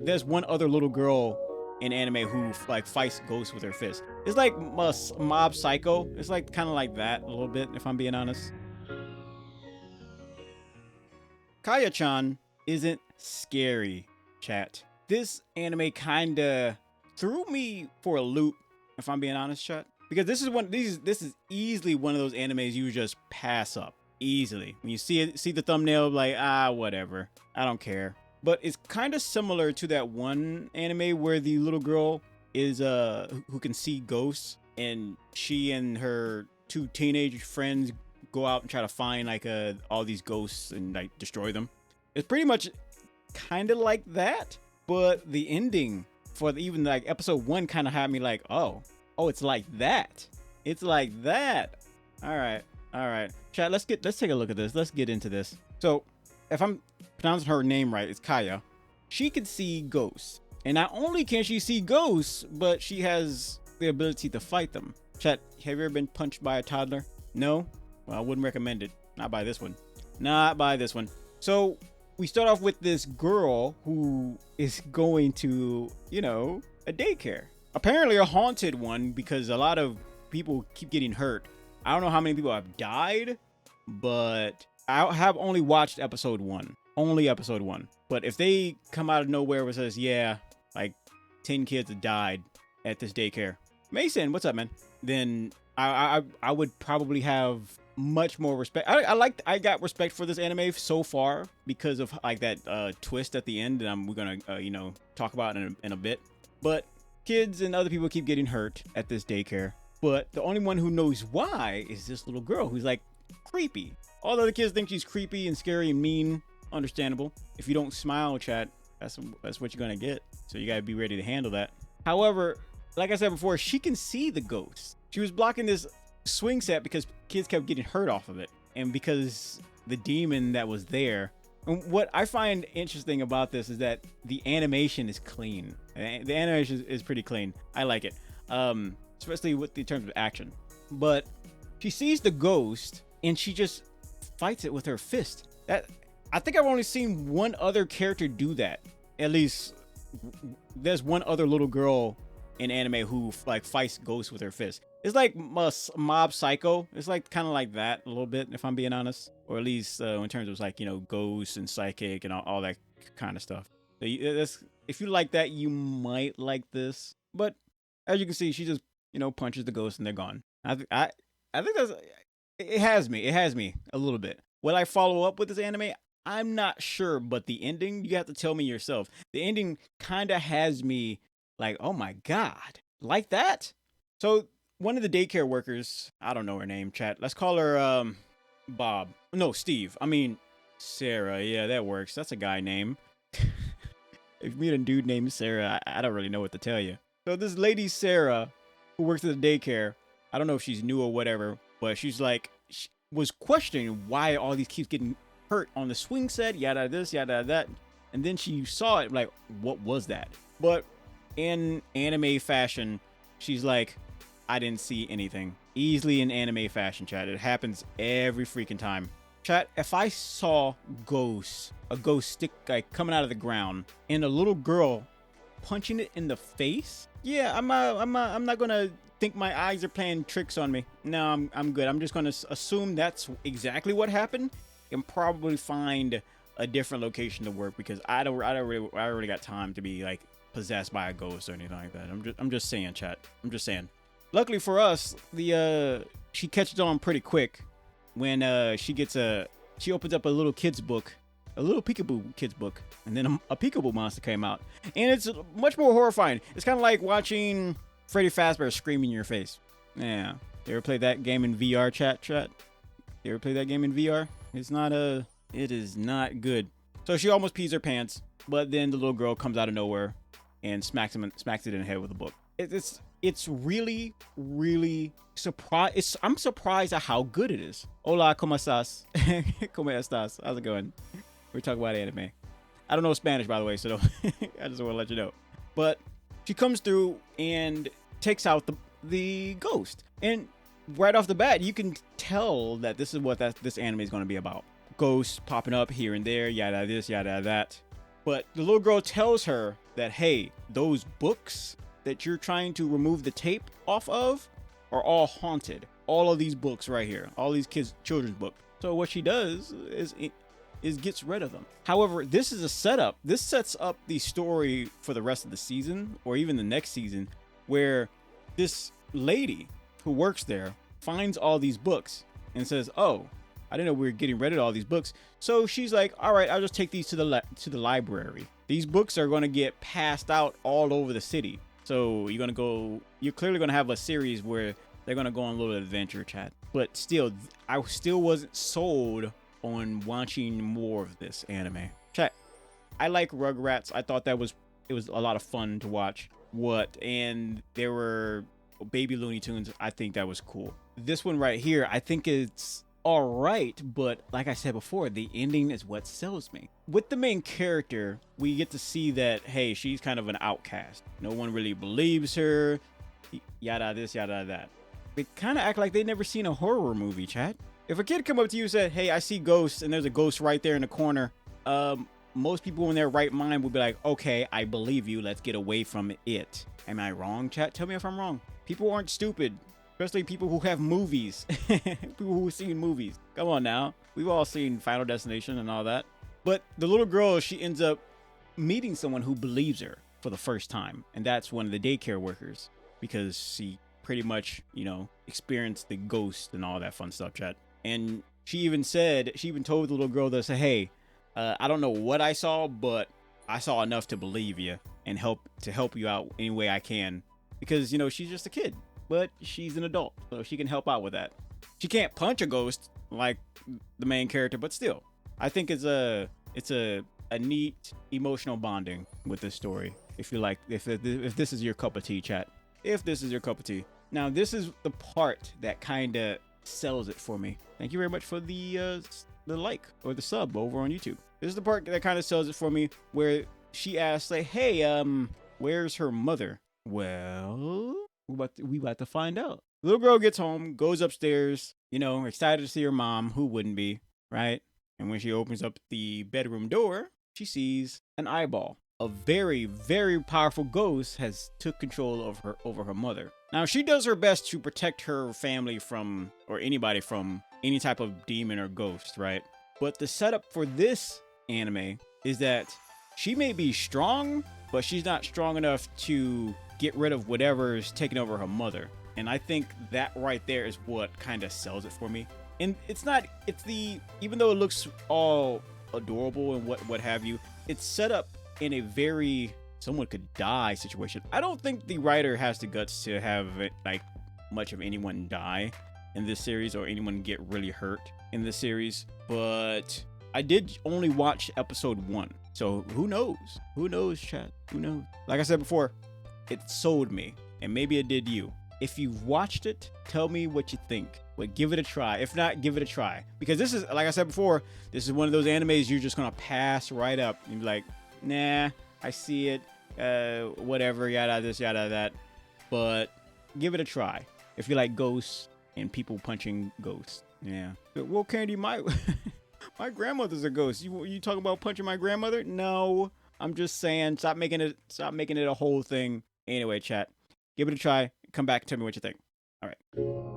there's one other little girl in anime who like fights ghosts with her fist. It's like Mob Psycho. It's like kind of like that a little bit, if I'm being honest. Kaya-chan isn't scary, chat. This anime kinda threw me for a loop, if I'm being honest, chat. Because this is easily one of those animes you just pass up easily. When you see the thumbnail, like, whatever. I don't care. But it's kind of similar to that one anime where the little girl is who can see ghosts, and she and her two teenage friends go out and try to find like all these ghosts and like destroy them. It's pretty much kind of like that, but the ending for even like episode 1 kind of had me like, oh, it's like that. It's like that. All right, chat. Let's take a look at this. Let's get into this. So, if I'm pronouncing her name right, it's Kaya. She can see ghosts, and not only can she see ghosts, but she has the ability to fight them. Chat, have you ever been punched by a toddler? No? Well, I wouldn't recommend it. Not by this one. Not by this one. So we start off with this girl who is going to, a daycare. Apparently a haunted one, because a lot of people keep getting hurt. I don't know how many people have died, but I have only watched episode 1. Only episode 1. But if they come out of nowhere and says, yeah, like 10 kids have died at this daycare. Mason, what's up, man? Then I would probably have much more respect. I got respect for this anime so far because of like that twist at the end that we're gonna talk about in a bit. But kids and other people keep getting hurt at this daycare. But the only one who knows why is this little girl who's like creepy. All the other kids think she's creepy and scary and mean. Understandable. If you don't smile, chat, that's what you're gonna get. So you gotta be ready to handle that. However, like I said before, she can see the ghosts. She was blocking this swing set because kids kept getting hurt off of it, and because the demon that was there. And what I find interesting about this is that the animation is clean. The animation is pretty clean. I like it, especially in terms of action. But she sees the ghost and she just fights it with her fist. I think I've only seen one other character do that. At least there's one other little girl in anime who like fights ghosts with her fist. It's like Mob Psycho. It's like kind of like that a little bit, if I'm being honest, or at least in terms of like ghosts and psychic and all that kind of stuff. So if you like that, you might like this. But as you can see, she just punches the ghost and they're gone. I think it has me a little bit. Will I follow up with this anime? I'm not sure, but the ending, you have to tell me yourself. The ending kind of has me like, oh my god, like that. So one of the daycare workers, I don't know her name, chat. Let's call her Bob. No, Steve. I mean, Sarah. Yeah, that works. That's a guy name. If you meet a dude named Sarah, I don't really know what to tell you. So this lady, Sarah, who works at the daycare, I don't know if she's new or whatever, but she's like, she was questioning why all these kids getting hurt on the swing set, yada this, yada that. And then she saw it, like, what was that? But in anime fashion, she's like, I didn't see anything. Easily in anime fashion, chat. It happens every freaking time. Chat, if I saw a ghost stick like coming out of the ground, and a little girl punching it in the face, yeah, I'm not gonna think my eyes are playing tricks on me. No, I'm good. I'm just gonna assume that's exactly what happened, and probably find a different location to work, because I don't really got time to be like possessed by a ghost or anything like that. I'm just saying, chat. I'm just saying. Luckily for us, she catches on pretty quick when she opens up a little kid's book, a little peekaboo kid's book, and then a peekaboo monster came out, and it's much more horrifying. It's kind of like watching Freddy Fazbear scream in your face. Yeah, you ever played that game in VR, chat? You ever played that game in VR? It is not good. So she almost pees her pants, but then the little girl comes out of nowhere and smacks it in the head with a book. It's really, really surprised. I'm surprised at how good it is. Hola, ¿cómo estás? ¿Cómo estás? How's it going? We're talking about anime. I don't know Spanish, by the way, so I just want to let you know. But she comes through and takes out the ghost. And right off the bat, you can tell that this is what this anime is going to be about. Ghosts popping up here and there, yada this, yada that. But the little girl tells her that, hey, those books that you're trying to remove the tape off of are all haunted. All of these books right here, all these children's books. So what she does is gets rid of them. However, this is a setup. This sets up the story for the rest of the season, or even the next season, where this lady who works there finds all these books and says, oh, I didn't know we were getting rid of all these books. So she's like, all right, I'll just take these to the library. These books are going to get passed out all over the city. So you're clearly going to have a series where they're going to go on a little adventure, chat. But still, I still wasn't sold on watching more of this anime. Chat, I like Rugrats. I thought it was a lot of fun to watch. And there were baby Looney Tunes. I think that was cool. This one right here, I think it's all right, but like I said before, the ending is what sells me. With the main character, we get to see that, hey, she's kind of an outcast. No one really believes her. Yada this, yada that. They kind of act like they never seen a horror movie, chat. If a kid come up to you and said, hey, I see ghosts, and there's a ghost right there in the corner, most people in their right mind would be like, okay, I believe you. Let's get away from it. Am I wrong, chat? Tell me if I'm wrong. People aren't stupid. Especially people who have movies. People who've seen movies. Come on now. We've all seen Final Destination and all that. But the little girl, she ends up meeting someone who believes her for the first time. And that's one of the daycare workers. Because she pretty much, experienced the ghost and all that fun stuff, chat. And she even told the little girl to say, hey, I don't know what I saw, but I saw enough to believe you and help you out any way I can. Because, she's just a kid. But she's an adult, so she can help out with that. She can't punch a ghost like the main character, but still, I think it's a neat emotional bonding with this story. If this is your cup of tea, chat. If this is your cup of tea. Now, this is the part that kind of sells it for me. Thank you very much for the like or the sub over on YouTube. This is the part that kind of sells it for me, where she asks, like, hey, where's her mother? Well, we about to find out. The little girl gets home, goes upstairs, excited to see her mom. Who wouldn't be, right? And when she opens up the bedroom door, she sees an eyeball. A very, very powerful ghost has took control over her mother. Now, she does her best to protect her family from, or anybody from, any type of demon or ghost, right? But the setup for this anime is that she may be strong, but she's not strong enough to get rid of whatever is taking over her mother. And I think that right there is what kind of sells it for me. And even though it looks all adorable and what have you, it's set up in a very someone could die situation. I don't think the writer has the guts to have much of anyone die in this series or anyone get really hurt in this series, but I did only watch episode 1. So who knows? Who knows, chat? Who knows? Like I said before, it sold me, and maybe it did you. If you've watched it, tell me what you think. But give it a try. If not, give it a try. Because this is, like I said before, this is one of those animes you're just going to pass right up. And be like, nah, I see it. Whatever, yada this, yada that. But give it a try. If you like ghosts and people punching ghosts. Yeah. Well, Candy, my grandmother's a ghost. You talking about punching my grandmother? No. I'm just saying, stop making it a whole thing. Anyway, chat, give it a try. Come back and tell me what you think. All right.